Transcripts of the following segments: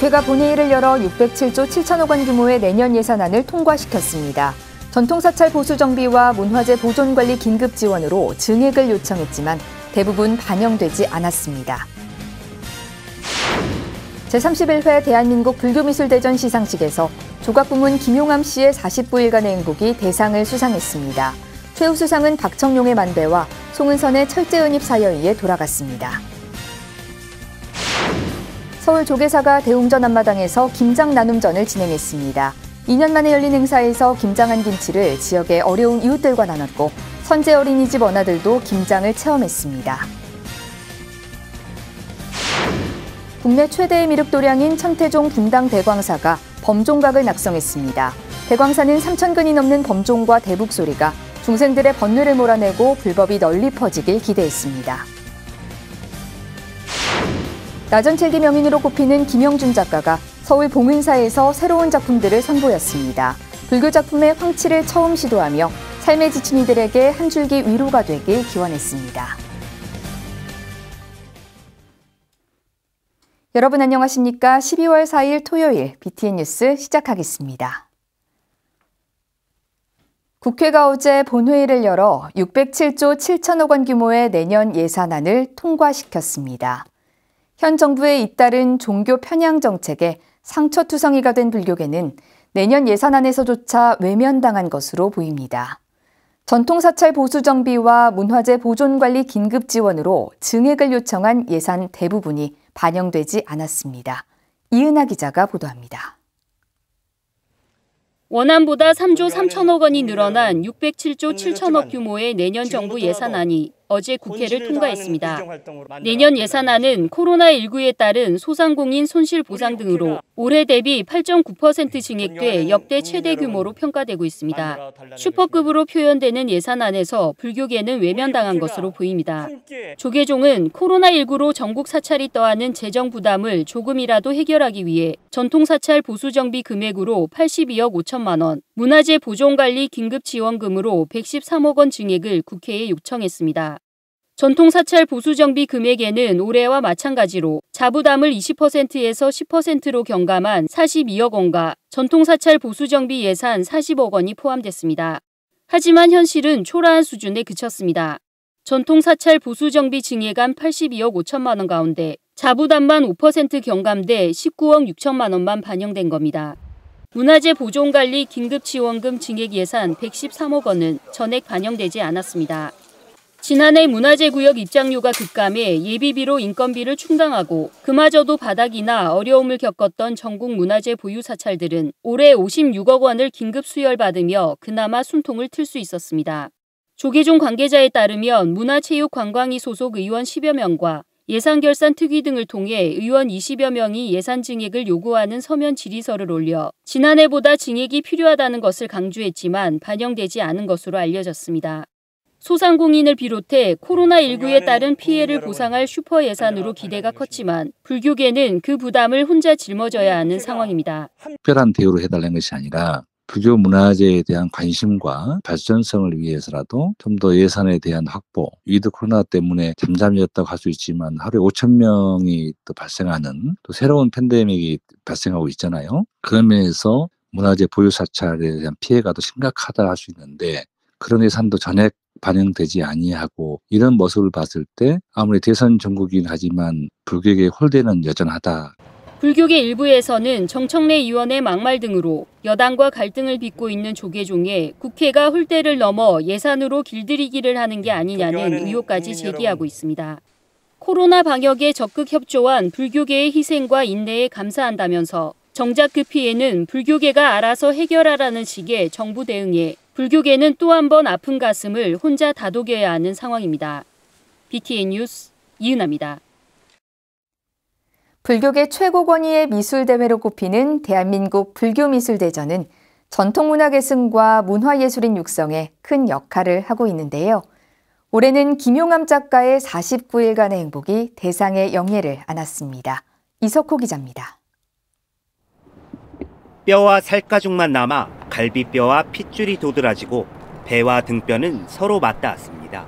국회가 본회의를 열어 607조 7천억 원 규모의 내년 예산안을 통과시켰습니다. 전통사찰 보수 정비와 문화재 보존 관리 긴급 지원으로 증액을 요청했지만 대부분 반영되지 않았습니다. 제31회 대한민국 불교미술대전 시상식에서 조각부문 김용암 씨의 49일간의 행복이 대상을 수상했습니다. 최우수상은 박청룡의 만배와 송은선의 철제은입 사여위에 돌아갔습니다. 서울 조계사가 대웅전 앞마당에서 김장 나눔전을 진행했습니다. 2년 만에 열린 행사에서 김장한 김치를 지역의 어려운 이웃들과 나눴고 선제 어린이집 원아들도 김장을 체험했습니다. 국내 최대의 미륵도량인 천태종 분당 대광사가 범종각을 낙성했습니다. 대광사는 3,000근이 넘는 범종과 대북소리가 중생들의 번뇌를 몰아내고 불법이 널리 퍼지길 기대했습니다. 나전칠기 명인으로 꼽히는 김영준 작가가 서울 봉은사에서 새로운 작품들을 선보였습니다. 불교 작품의 황치를 처음 시도하며 삶에 지친 이들에게 한 줄기 위로가 되길 기원했습니다. 여러분 안녕하십니까? 12월 4일 토요일 BTN 뉴스 시작하겠습니다. 국회가 어제 본회의를 열어 607조 7천억 원 규모의 내년 예산안을 통과시켰습니다. 현 정부의 잇따른 종교 편향 정책에 상처투성이가 된 불교계는 내년 예산안에서조차 외면당한 것으로 보입니다. 전통사찰 보수 정비와 문화재 보존 관리 긴급 지원으로 증액을 요청한 예산 대부분이 반영되지 않았습니다. 이은하 기자가 보도합니다. 원안보다 3조 3천억 원이 늘어난 607조 7천억 규모의 내년 정부 예산안이 어제 국회를 통과했습니다. 내년 예산안은 코로나19에 따른 소상공인 손실보상 등으로 올해 대비 8.9% 증액돼 역대 최대 규모로 평가되고 있습니다. 슈퍼급으로 표현되는 예산안에서 불교계는 외면당한 것으로 보입니다. 조계종은 코로나19로 전국 사찰이 떠안은 재정 부담을 조금이라도 해결하기 위해 전통사찰 보수정비 금액으로 82억 5천만 원, 문화재 보존관리 긴급지원금으로 113억 원 증액을 국회에 요청했습니다. 전통사찰 보수정비 금액에는 올해와 마찬가지로 자부담을 20%에서 10%로 경감한 42억 원과 전통사찰 보수정비 예산 40억 원이 포함됐습니다. 하지만 현실은 초라한 수준에 그쳤습니다. 전통사찰 보수정비 증액안 82억 5천만 원 가운데 자부담만 5% 경감돼 19억 6천만 원만 반영된 겁니다. 문화재 보존관리 긴급지원금 증액 예산 113억 원은 전액 반영되지 않았습니다. 지난해 문화재구역 입장료가 급감해 예비비로 인건비를 충당하고 그마저도 바닥이나 어려움을 겪었던 전국 문화재 보유 사찰들은 올해 56억 원을 긴급 수혈받으며 그나마 숨통을 틀 수 있었습니다. 조계종 관계자에 따르면 문화체육관광위 소속 의원 10여 명과 예산결산특위 등을 통해 의원 20여 명이 예산 증액을 요구하는 서면 질의서를 올려 지난해보다 증액이 필요하다는 것을 강조했지만 반영되지 않은 것으로 알려졌습니다. 소상공인을 비롯해 코로나19에 따른 피해를 보상할 슈퍼 예산으로 기대가 컸지만 불교계는 그 부담을 혼자 짊어져야 하는 상황입니다. 특별한 대우를 해달라는 것이 아니라 불교 문화재에 대한 관심과 발전성을 위해서라도 좀 더 예산에 대한 확보, 위드 코로나 때문에 잠잠해졌다고 할 수 있지만 하루에 5천 명이 또 발생하는 또 새로운 팬데믹이 발생하고 있잖아요. 그런 면에서 문화재 보유 사찰에 대한 피해가 더 심각하다 할 수 있는데 그런 예산도 전액 반영되지 아니하고 이런 모습을 봤을 때 아무리 대선 전국이긴 하지만 불교계의 홀대는 여전하다. 불교계 일부에서는 정청래 의원의 막말 등으로 여당과 갈등을 빚고 있는 조계종에 국회가 홀대를 넘어 예산으로 길들이기를 하는 게 아니냐는 의혹까지 제기하고 있습니다. 코로나 방역에 적극 협조한 불교계의 희생과 인내에 감사한다면서 정작 그 피해는 불교계가 알아서 해결하라는 식의 정부 대응에 불교계는 또 한 번 아픈 가슴을 혼자 다독여야 하는 상황입니다. BTN 뉴스 이은하입니다. 불교계 최고 권위의 미술대회로 꼽히는 대한민국 불교미술대전은 전통문화 계승과 문화예술인 육성에 큰 역할을 하고 있는데요. 올해는 김용암 작가의 49일간의 행복이 대상의 영예를 안았습니다. 이석호 기자입니다. 뼈와 살가죽만 남아 갈비뼈와 핏줄이 도드라지고 배와 등뼈는 서로 맞닿았습니다.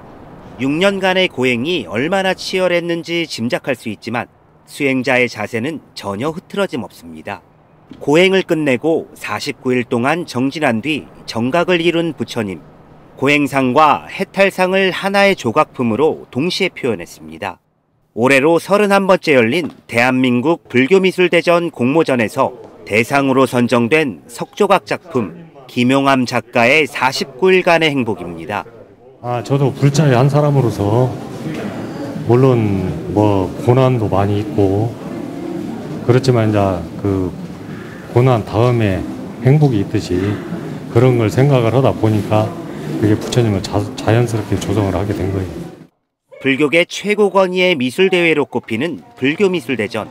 6년간의 고행이 얼마나 치열했는지 짐작할 수 있지만 수행자의 자세는 전혀 흐트러짐 없습니다. 고행을 끝내고 49일 동안 정진한 뒤 정각을 이룬 부처님. 고행상과 해탈상을 하나의 조각품으로 동시에 표현했습니다. 올해로 31번째 열린 대한민국 불교미술대전 공모전에서 대상으로 선정된 석조각 작품 김용암 작가의 49일간의 행복입니다. 저도 불자의 한 사람으로서 물론 고난도 많이 있고 그렇지만 이제 그 고난 다음에 행복이 있듯이 그런 걸 생각을 하다 보니까 그게 부처님을 자연스럽게 조성을 하게 된 거예요. 불교계 최고 권위의 미술대회로 꼽히는 불교미술대전.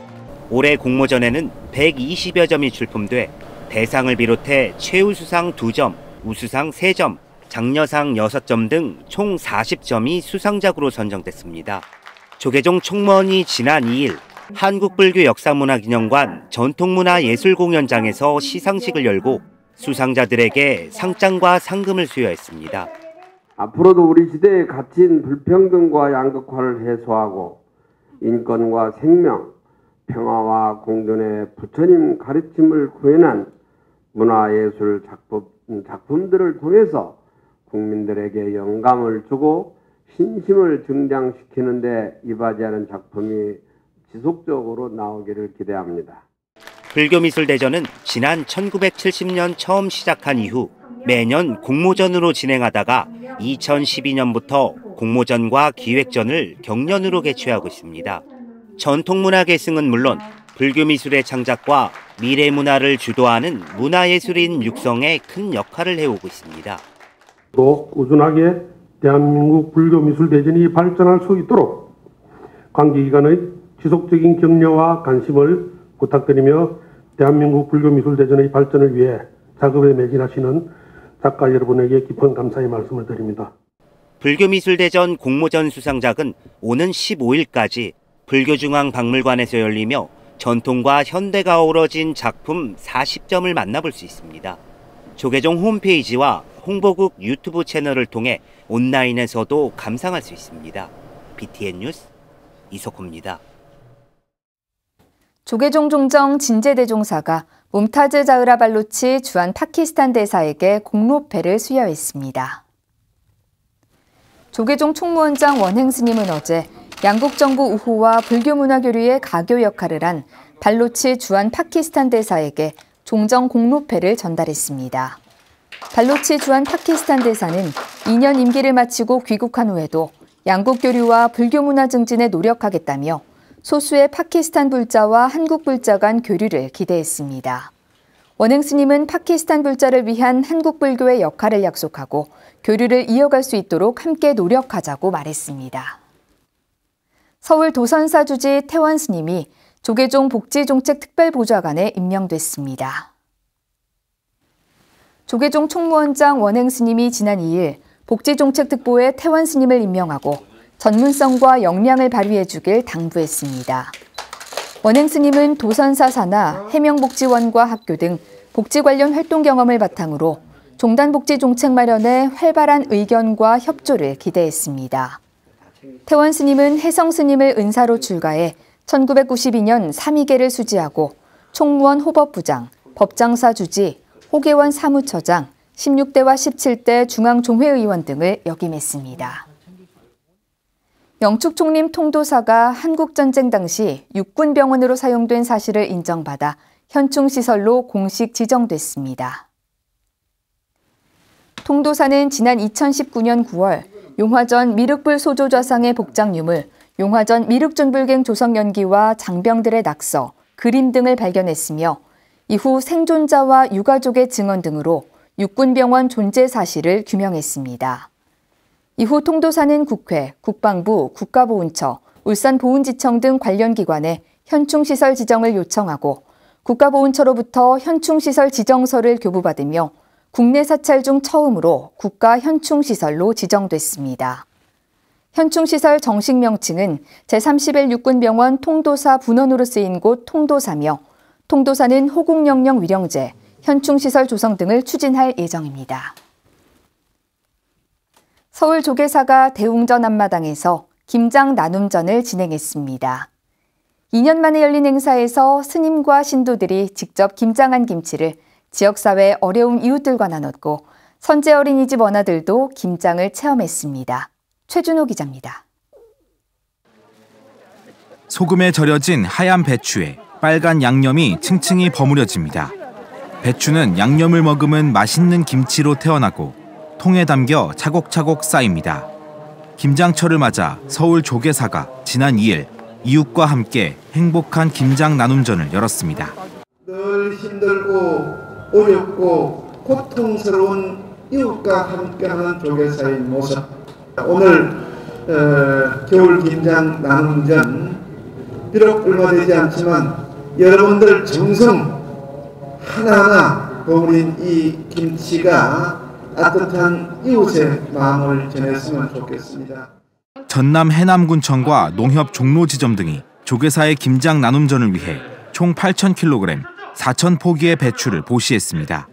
올해 공모전에는 120여 점이 출품돼 대상을 비롯해 최우수상 2점, 우수상 3점, 장려상 6점 등 총 40점이 수상작으로 선정됐습니다. 조계종 총무원이 지난 2일 한국불교역사문화기념관 전통문화예술공연장에서 시상식을 열고 수상자들에게 상장과 상금을 수여했습니다. 앞으로도 우리 시대에 갇힌 불평등과 양극화를 해소하고 인권과 생명, 평화와 공존의 부처님 가르침을 구현한 문화예술 작품들을 통해서 국민들에게 영감을 주고 신심을 증장시키는 데 이바지하는 작품이 지속적으로 나오기를 기대합니다. 불교미술대전은 지난 1970년 처음 시작한 이후 매년 공모전으로 진행하다가 2012년부터 공모전과 기획전을 경연으로 개최하고 있습니다. 전통문화 계승은 물론 불교미술의 창작과 미래문화를 주도하는 문화예술인 육성에 큰 역할을 해오고 있습니다. 또 꾸준하게 대한민국 불교미술대전이 발전할 수 있도록 관계기관의 지속적인 격려와 관심을 부탁드리며 대한민국 불교미술대전의 발전을 위해 작업에 매진하시는 작가 여러분에게 깊은 감사의 말씀을 드립니다. 불교미술대전 공모전 수상작은 오는 15일까지 불교중앙박물관에서 열리며 전통과 현대가 어우러진 작품 40점을 만나볼 수 있습니다. 조계종 홈페이지와 홍보국 유튜브 채널을 통해 온라인에서도 감상할 수 있습니다. BTN 뉴스 이석호입니다. 조계종 종정 진제대종사가 뭄타즈 자흐라 발루치 주한 파키스탄 대사에게 공로패를 수여했습니다. 조계종 총무원장 원행 스님은 어제 양국 정부 우호와 불교문화 교류의 가교 역할을 한 발루치 주한 파키스탄 대사에게 종정 공로패를 전달했습니다. 발루치 주한 파키스탄 대사는 2년 임기를 마치고 귀국한 후에도 양국 교류와 불교문화 증진에 노력하겠다며 소수의 파키스탄 불자와 한국 불자 간 교류를 기대했습니다. 원행 스님은 파키스탄 불자를 위한 한국 불교의 역할을 약속하고 교류를 이어갈 수 있도록 함께 노력하자고 말했습니다. 서울 도선사 주지 태원 스님이 조계종 복지정책 특별보좌관에 임명됐습니다. 조계종 총무원장 원행 스님이 지난 2일 복지정책특보에 태원 스님을 임명하고 전문성과 역량을 발휘해 주길 당부했습니다. 원행 스님은 도선사 산하 해명복지원과 학교 등 복지 관련 활동 경험을 바탕으로 종단복지 정책 마련에 활발한 의견과 협조를 기대했습니다. 태원 스님은 혜성 스님을 은사로 출가해 1992년 3위계를 수지하고 총무원 호법부장, 법장사 주지, 호계원 사무처장, 16대와 17대 중앙종회의원 등을 역임했습니다. 영축총림 통도사가 한국전쟁 당시 육군병원으로 사용된 사실을 인정받아 현충시설로 공식 지정됐습니다. 통도사는 지난 2019년 9월 용화전 미륵불 소조좌상의 복장 유물, 용화전 미륵존불갱 조성연기와 장병들의 낙서, 그림 등을 발견했으며 이후 생존자와 유가족의 증언 등으로 육군병원 존재 사실을 규명했습니다. 이후 통도사는 국회, 국방부, 국가보훈처, 울산보훈지청 등 관련 기관에 현충시설 지정을 요청하고 국가보훈처로부터 현충시설 지정서를 교부받으며 국내 사찰 중 처음으로 국가현충시설로 지정됐습니다. 현충시설 정식 명칭은 제31 육군병원 통도사 분원으로 쓰인 곳 통도사며 통도사는 호국영령 위령제, 현충시설 조성 등을 추진할 예정입니다. 서울 조계사가 대웅전 앞마당에서 김장 나눔전을 진행했습니다. 2년 만에 열린 행사에서 스님과 신도들이 직접 김장한 김치를 지역사회 어려운 이웃들과 나눴고 선제 어린이집 원아들도 김장을 체험했습니다. 최준호 기자입니다. 소금에 절여진 하얀 배추에 빨간 양념이 층층이 버무려집니다. 배추는 양념을 머금은 맛있는 김치로 태어나고 통에 담겨 차곡차곡 쌓입니다. 김장철을 맞아 서울 조계사가 지난 2일 이웃과 함께 행복한 김장 나눔전을 열었습니다. 늘 힘들고 어렵고 고통스러운 이웃과 함께하는 조계사의 모습. 오늘 겨울 김장 나눔전 비록 얼마 되지 않지만 여러분들 정성 하나하나 버무린 이 김치가 따뜻한 이웃의 마음을 전했으면 좋겠습니다. 전남 해남군청과 농협 종로지점 등이 조계사의 김장 나눔전을 위해 총 8,000kg, 4,000포기의 배추를 보시했습니다.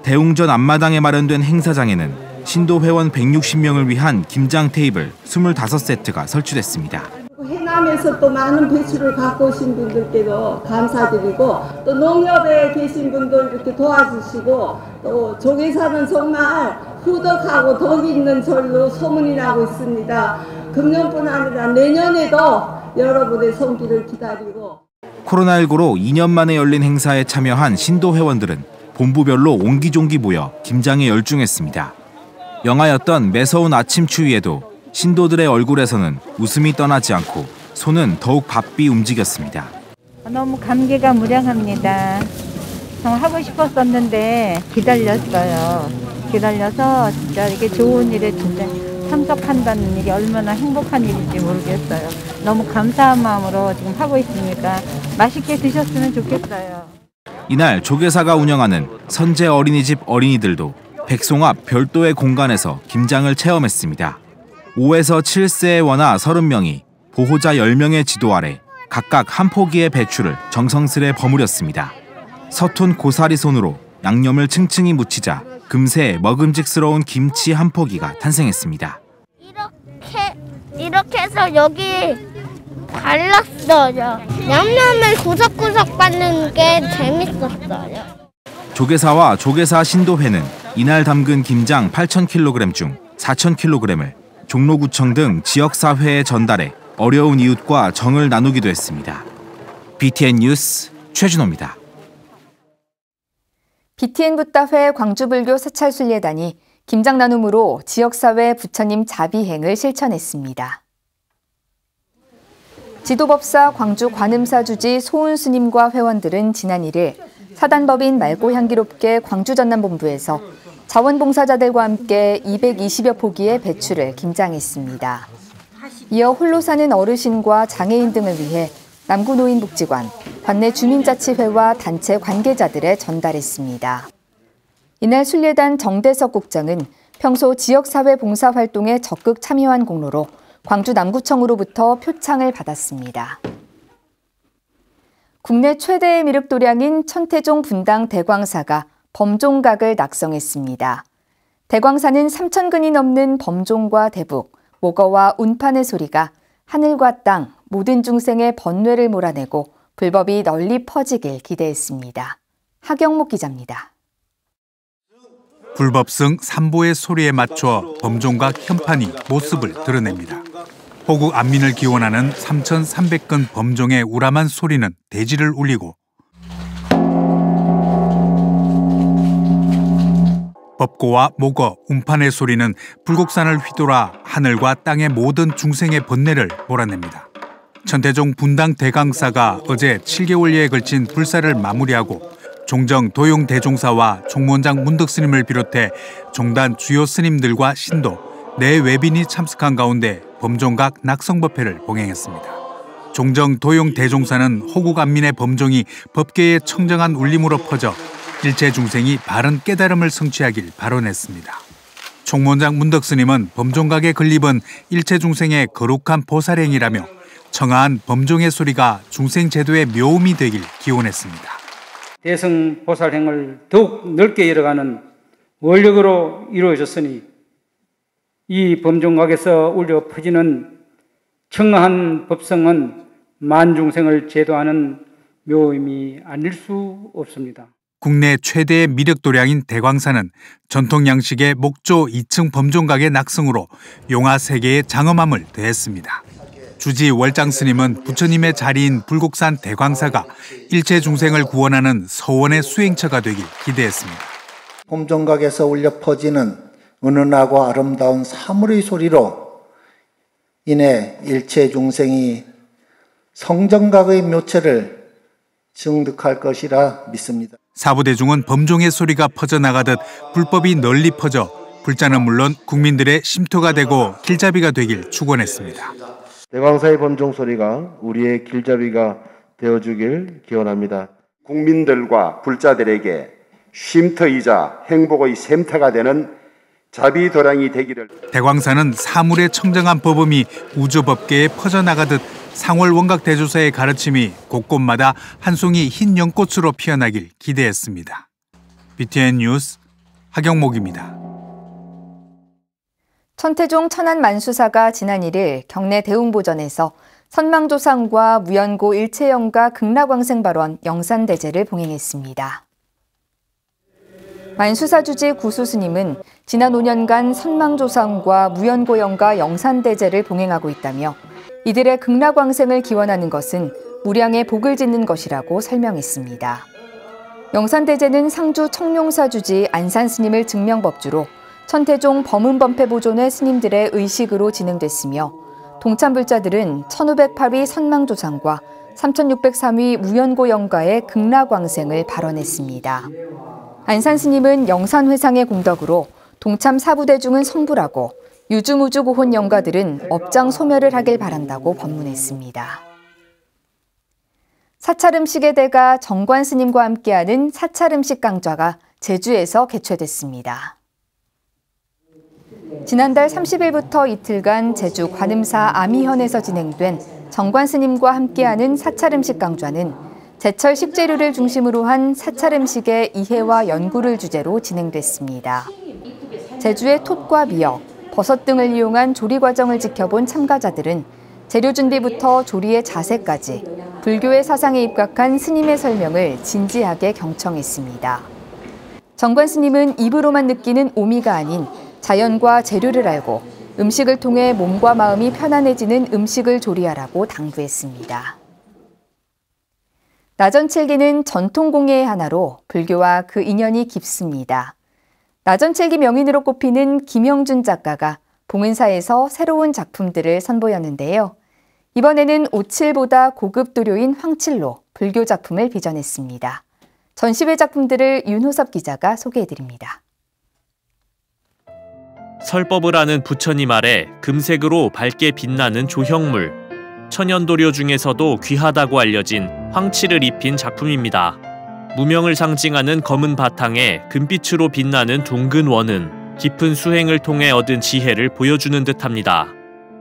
대웅전 앞마당에 마련된 행사장에는 신도 회원 160명을 위한 김장 테이블 25세트가 설치됐습니다. 해남에서 또 많은 배추를 갖고 오신 분들께도 감사드리고 또 농협에 계신 분들 이렇게 도와주시고 또 조계사는 정말 후덕하고 덕 있는 절로 소문이 나고 있습니다. 금년뿐 아니라 내년에도 여러분의 손길을 기다리고. 코로나19로 2년 만에 열린 행사에 참여한 신도 회원들은 본부별로 옹기종기 모여 김장에 열중했습니다. 영하였던 매서운 아침 추위에도 신도들의 얼굴에서는 웃음이 떠나지 않고 손은 더욱 바삐 움직였습니다. 너무 감개가 무량합니다. 하고 싶었었는데 기다렸어요. 기다려서 진짜 이게 좋은 일에 진짜 참석한다는 일이 얼마나 행복한 일인지 모르겠어요. 너무 감사한 마음으로 지금 하고 있으니까 맛있게 드셨으면 좋겠어요. 이날 조계사가 운영하는 선제 어린이집 어린이들도 백송 앞 별도의 공간에서 김장을 체험했습니다. 5에서 7세의 원아 30명이 보호자 10명의 지도 아래 각각 한 포기의 배추를 정성스레 버무렸습니다. 서툰 고사리 손으로 양념을 층층이 묻히자 금세 먹음직스러운 김치 한 포기가 탄생했습니다. 이렇게 해서 여기 발랐어요. 양념을 구석구석 받는 게 재밌었어요. 조계사와 조계사 신도회는 이날 담근 김장 8,000kg 중 4,000kg을 종로구청 등 지역사회에 전달해 어려운 이웃과 정을 나누기도 했습니다. BTN 뉴스 최준호입니다. BTN 붓다회 광주불교 사찰순례단이 김장 나눔으로 지역사회 부처님 자비행을 실천했습니다. 지도법사 광주 관음사 주지 소은 스님과 회원들은 지난 1일 사단법인 맑고 향기롭게 광주 전남본부에서 자원봉사자들과 함께 220여 포기의 배추를 김장했습니다. 이어 홀로 사는 어르신과 장애인 등을 위해 남구노인복지관, 관내 주민자치회와 단체 관계자들에 전달했습니다. 이날 순례단 정대석 국장은 평소 지역사회 봉사활동에 적극 참여한 공로로 광주 남구청으로부터 표창을 받았습니다. 국내 최대의 미륵도량인 천태종 분당 대광사가 범종각을 낙성했습니다. 대광사는 3,000근이 넘는 범종과 대북, 모거와 운판의 소리가 하늘과 땅, 모든 중생의 번뇌를 몰아내고 불법이 널리 퍼지길 기대했습니다. 하경목 기자입니다. 불법성 삼보의 소리에 맞춰 범종각 현판이 모습을 드러냅니다. 호국 안민을 기원하는 3,300건 범종의 우람한 소리는 대지를 울리고 법고와 모거, 운판의 소리는 불곡산을 휘돌아 하늘과 땅의 모든 중생의 번뇌를 몰아냅니다. 천태종 분당 대강사가 어제 7개월여에 걸친 불사를 마무리하고 종정 도용 대종사와 총무원장 문덕스님을 비롯해 종단 주요 스님들과 신도, 내외빈이 참석한 가운데 범종각 낙성법회를 봉행했습니다. 종정 도용 대종사는 호국 안민의 범종이 법계의 청정한 울림으로 퍼져 일체 중생이 바른 깨달음을 성취하길 발언했습니다. 총무원장 문덕스님은 범종각의 건립은 일체 중생의 거룩한 보살행이라며 청아한 범종의 소리가 중생 제도의 묘음이 되길 기원했습니다. 대승 보살행을 더욱 넓게 열어가는 원력으로 이루어졌으니 이 범종각에서 울려 퍼지는 청아한 법성은 만중생을 제도하는 묘임이 아닐 수 없습니다. 국내 최대의 미륵도량인 대광사는 전통 양식의 목조 2층 범종각의 낙성으로 용화 세계의 장엄함을 더했습니다. 주지 월장 스님은 부처님의 자리인 불국산 대광사가 일체 중생을 구원하는 서원의 수행처가 되길 기대했습니다. 범종각에서 울려 퍼지는 은은하고 아름다운 사물의 소리로 인해 일체 중생이 성정각의 묘체를 증득할 것이라 믿습니다. 사부대중은 범종의 소리가 퍼져나가듯 불법이 널리 퍼져 불자는 물론 국민들의 쉼터가 되고 길잡이가 되길 축원했습니다. 대광사의 범종 소리가 우리의 길잡이가 되어주길 기원합니다. 국민들과 불자들에게 쉼터이자 행복의 샘터가 되는 자비도량이 되기를. 대광사는 사물의 청정한 법음이 우주법계에 퍼져나가듯 상월 원각대조사의 가르침이 곳곳마다 한 송이 흰 연꽃으로 피어나길 기대했습니다. BTN 뉴스 하경목입니다. 천태종 천안만수사가 지난 1일 경내 대웅보전에서 선망조상과 무연고 일체영가 극락왕생 발원 영산대제를 봉행했습니다. 만수사 주지 구수스님은 지난 5년간 선망조상과 무연고영가 영산대제를 봉행하고 있다며 이들의 극락왕생을 기원하는 것은 무량의 복을 짓는 것이라고 설명했습니다. 영산대제는 상주 청룡사 주지 안산스님을 증명법주로 천태종 범은범패보존의 스님들의 의식으로 진행됐으며 동참불자들은 1508위 선망조상과 3603위 무연고영가의 극락왕생을 발언했습니다. 안산스님은 영산회상의 공덕으로 동참 사부대중은 성불하고 유주무주고혼 영가들은 업장 소멸을 하길 바란다고 법문했습니다. 사찰음식의 대가 정관스님과 함께하는 사찰음식 강좌가 제주에서 개최됐습니다. 지난달 30일부터 이틀간 제주 관음사 아미현에서 진행된 정관스님과 함께하는 사찰음식 강좌는 제철 식재료를 중심으로 한 사찰음식의 이해와 연구를 주제로 진행됐습니다. 제주의 톳과 미역, 버섯 등을 이용한 조리 과정을 지켜본 참가자들은 재료 준비부터 조리의 자세까지 불교의 사상에 입각한 스님의 설명을 진지하게 경청했습니다. 정관 스님은 입으로만 느끼는 오미가 아닌 자연과 재료를 알고 음식을 통해 몸과 마음이 편안해지는 음식을 조리하라고 당부했습니다. 나전칠기는 전통공예의 하나로 불교와 그 인연이 깊습니다. 나전칠기 명인으로 꼽히는 김영준 작가가 봉은사에서 새로운 작품들을 선보였는데요. 이번에는 오칠보다 고급 도료인 황칠로 불교 작품을 빚어냈습니다. 전시회 작품들을 윤호섭 기자가 소개해드립니다. 설법을 하는 부처님 아래 금색으로 밝게 빛나는 조형물. 천연도료 중에서도 귀하다고 알려진 황칠을 입힌 작품입니다. 무명을 상징하는 검은 바탕에 금빛으로 빛나는 둥근 원은 깊은 수행을 통해 얻은 지혜를 보여주는 듯합니다.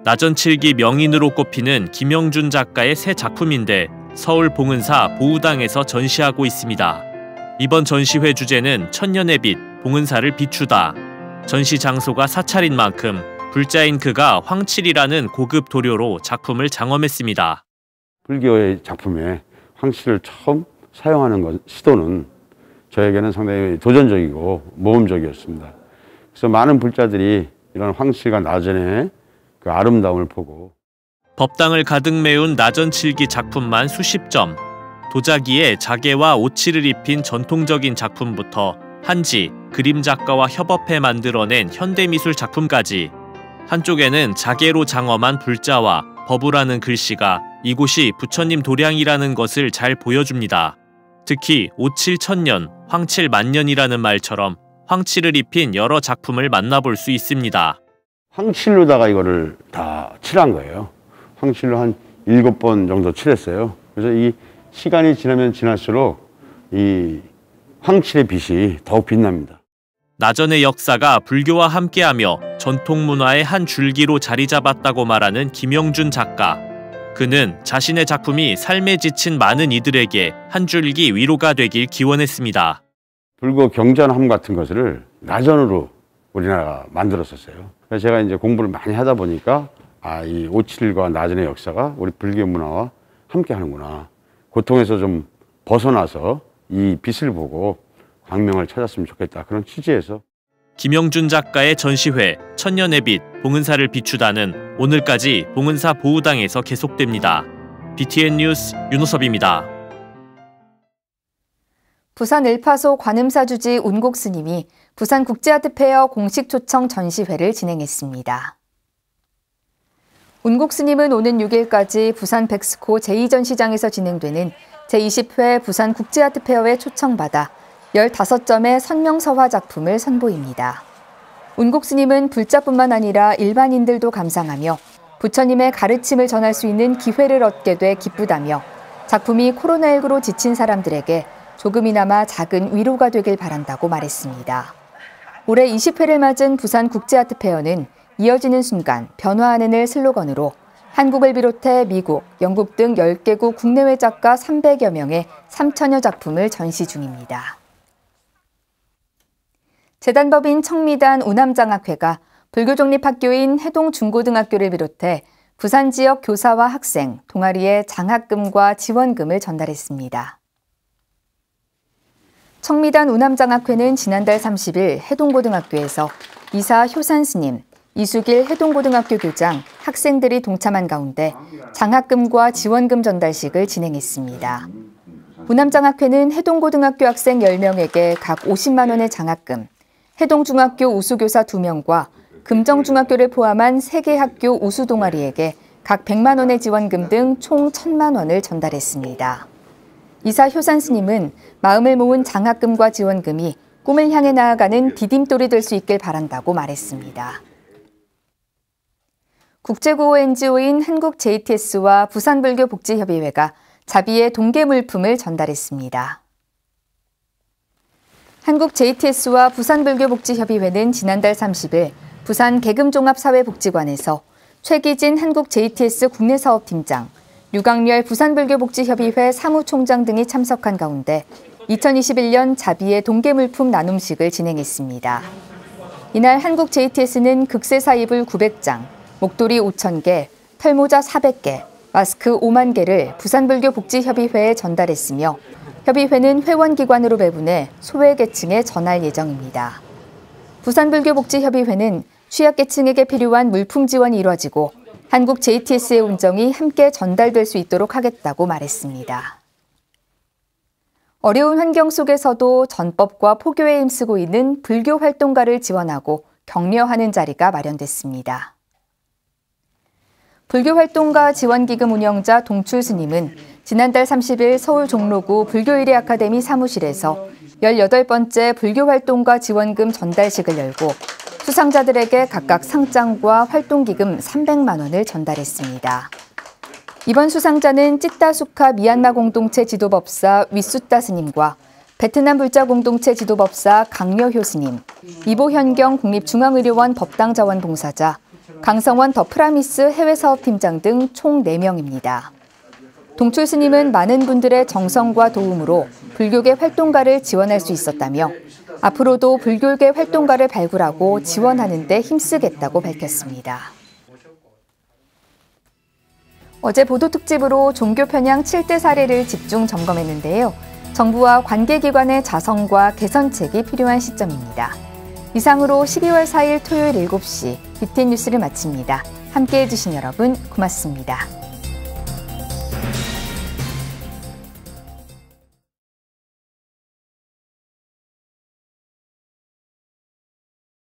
나전칠기 명인으로 꼽히는 김영준 작가의 새 작품인데 서울 봉은사 보우당에서 전시하고 있습니다. 이번 전시회 주제는 천년의 빛, 봉은사를 비추다. 전시 장소가 사찰인 만큼 불자인 그가 황칠이라는 고급 도료로 작품을 장엄했습니다. 불교의 작품에 황칠을 처음 사용하는 시도는 저에게는 상당히 도전적이고 모험적이었습니다. 그래서 많은 불자들이 이런 황칠과 나전의 그 아름다움을 보고 법당을 가득 메운 나전칠기 작품만 수십 점, 도자기에 자개와 오칠을 입힌 전통적인 작품부터 한지, 그림 작가와 협업해 만들어낸 현대미술 작품까지 한쪽에는 자개로 장엄한 불자와 법우라는 글씨가 이곳이 부처님 도량이라는 것을 잘 보여줍니다. 특히 오칠 천년, 황칠 만년이라는 말처럼 황칠을 입힌 여러 작품을 만나볼 수 있습니다. 황칠로다가 이거를 다 칠한 거예요. 황칠로 한 7번 정도 칠했어요. 그래서 이 시간이 지나면 지날수록 이 황칠의 빛이 더욱 빛납니다. 나전의 역사가 불교와 함께하며 전통문화의 한 줄기로 자리 잡았다고 말하는 김영준 작가. 그는 자신의 작품이 삶에 지친 많은 이들에게 한 줄기 위로가 되길 기원했습니다. 불교 경전함 같은 것을 나전으로 우리나라가 만들었었어요. 그래서 제가 이제 공부를 많이 하다 보니까 이 오칠과 나전의 역사가 우리 불교 문화와 함께 하는구나. 고통에서 좀 벗어나서 이 빛을 보고 광명을 찾았으면 좋겠다. 그런 취지에서. 김영준 작가의 전시회 천년의 빛 봉은사를 비추다는 오늘까지 봉은사 보우당에서 계속됩니다. BTN 뉴스 윤호섭입니다. 부산 을파소 관음사 주지 운곡 스님이 부산국제아트페어 공식 초청 전시회를 진행했습니다. 운곡 스님은 오는 6일까지 부산 백스코 제2전시장에서 진행되는 제20회 부산국제아트페어에 초청받아 15점의 선명서화 작품을 선보입니다. 운곡 스님은 불자뿐만 아니라 일반인들도 감상하며 부처님의 가르침을 전할 수 있는 기회를 얻게 돼 기쁘다며 작품이 코로나19로 지친 사람들에게 조금이나마 작은 위로가 되길 바란다고 말했습니다. 올해 20회를 맞은 부산국제아트페어는 이어지는 순간 변화하는을 슬로건으로 한국을 비롯해 미국, 영국 등 10개국 국내외 작가 300여 명의 3천여 작품을 전시 중입니다. 재단법인 청미단 우남장학회가 불교독립학교인 해동중고등학교를 비롯해 부산 지역 교사와 학생, 동아리에 장학금과 지원금을 전달했습니다. 청미단 우남장학회는 지난달 30일 해동고등학교에서 이사 효산 스님, 이수길 해동고등학교 교장, 학생들이 동참한 가운데 장학금과 지원금 전달식을 진행했습니다. 우남장학회는 해동고등학교 학생 10명에게 각 50만 원의 장학금, 해동중학교 우수교사 2명과 금정중학교를 포함한 3개 학교 우수동아리에게 각 100만 원의 지원금 등 총 1,000만 원을 전달했습니다. 이사 효산 스님은 마음을 모은 장학금과 지원금이 꿈을 향해 나아가는 디딤돌이 될 수 있길 바란다고 말했습니다. 국제구호 NGO인 한국 JTS와 부산불교복지협의회가 자비의 동계 물품을 전달했습니다. 한국 JTS와 부산불교복지협의회는 지난달 30일 부산 계금종합사회복지관에서 최기진 한국 JTS 국내사업팀장, 류강렬 부산불교복지협의회 사무총장 등이 참석한 가운데 2021년 자비의 동계물품 나눔식을 진행했습니다. 이날 한국 JTS는 극세사 이불 900장, 목도리 5,000개, 털모자 400개, 마스크 5만 개를 부산불교복지협의회에 전달했으며 협의회는 회원기관으로 배분해 소외계층에 전할 예정입니다. 부산불교복지협의회는 취약계층에게 필요한 물품 지원이 이뤄지고 한국 JTS의 운정이 함께 전달될 수 있도록 하겠다고 말했습니다. 어려운 환경 속에서도 전법과 포교에 힘쓰고 있는 불교 활동가를 지원하고 격려하는 자리가 마련됐습니다. 불교활동가 지원기금 운영자 동출 스님은 지난달 30일 서울 종로구 불교의례 아카데미 사무실에서 18번째 불교활동가 지원금 전달식을 열고 수상자들에게 각각 상장과 활동기금 300만 원을 전달했습니다. 이번 수상자는 찌따수카 미얀마 공동체 지도법사 위숫다 스님과 베트남 불자 공동체 지도법사 강여효 스님, 이보현경 국립중앙의료원 법당자원봉사자, 강성원 더 프라미스 해외사업팀장 등 총 4명입니다. 동출 스님은 많은 분들의 정성과 도움으로 불교계 활동가를 지원할 수 있었다며 앞으로도 불교계 활동가를 발굴하고 지원하는 데 힘쓰겠다고 밝혔습니다. 어제 보도특집으로 종교 편향 7대 사례를 집중 점검했는데요. 정부와 관계기관의 자성과 개선책이 필요한 시점입니다. 이상으로 12월 4일 토요일 7시 BTN 뉴스를 마칩니다. 함께해 주신 여러분 고맙습니다.